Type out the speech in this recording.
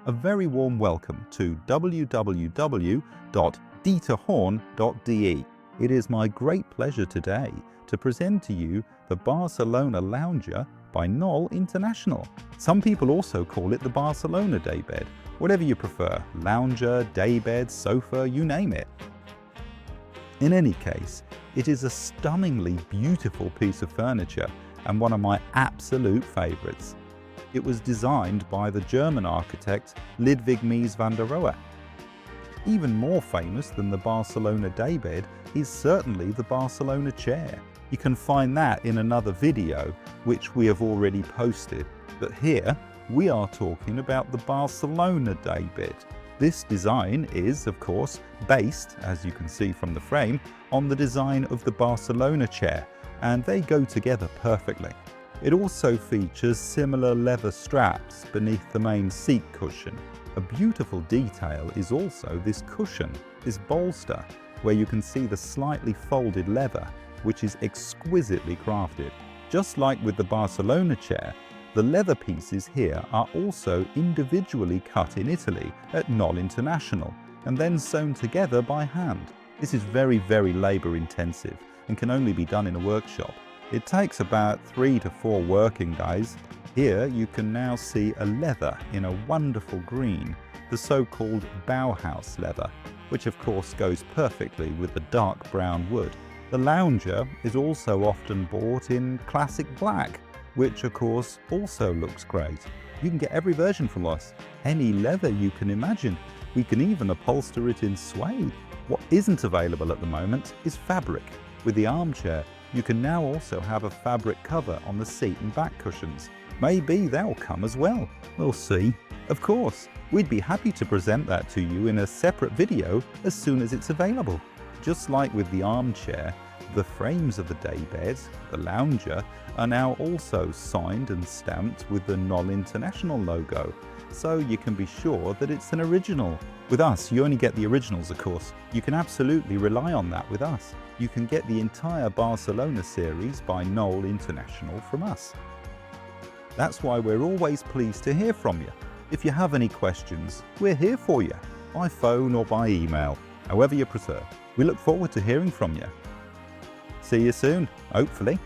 a very warm welcome to www.dieterhorn.de. It is my great pleasure today to present to you the Barcelona Lounger by Knoll International. Some people also call it the Barcelona Daybed. Whatever you prefer, lounger, daybed, sofa, you name it. In any case, it is a stunningly beautiful piece of furniture and one of my absolute favourites. It was designed by the German architect Mies van der Rohe. Even more famous than the Barcelona Daybed is certainly the Barcelona chair. You can find that in another video which we have already posted, but here we are talking about the Barcelona Daybed. This design is, of course, based, as you can see from the frame, on the design of the Barcelona chair, and they go together perfectly. It also features similar leather straps beneath the main seat cushion. A beautiful detail is also this cushion, this bolster, where you can see the slightly folded leather, which is exquisitely crafted. Just like with the Barcelona chair, the leather pieces here are also individually cut in Italy at Knoll International and then sewn together by hand. This is very, very labour intensive and can only be done in a workshop. It takes about 3 to 4 working days. Here you can now see a leather in a wonderful green, the so-called Bauhaus leather, which of course goes perfectly with the dark brown wood. The lounger is also often bought in classic black, which of course also looks great. You can get every version from us, any leather you can imagine. We can even upholster it in suede. What isn't available at the moment is fabric. With the armchair, you can now also have a fabric cover on the seat and back cushions. Maybe they'll come as well. We'll see. Of course, we'd be happy to present that to you in a separate video as soon as it's available. Just like with the armchair, the frames of the daybed, the lounger, are now also signed and stamped with the Knoll International logo, so you can be sure that it's an original. With us, you only get the originals, of course. You can absolutely rely on that with us. You can get the entire Barcelona series by Knoll International from us. That's why we're always pleased to hear from you. If you have any questions, we're here for you, by phone or by email, however you prefer. We look forward to hearing from you. See you soon, hopefully.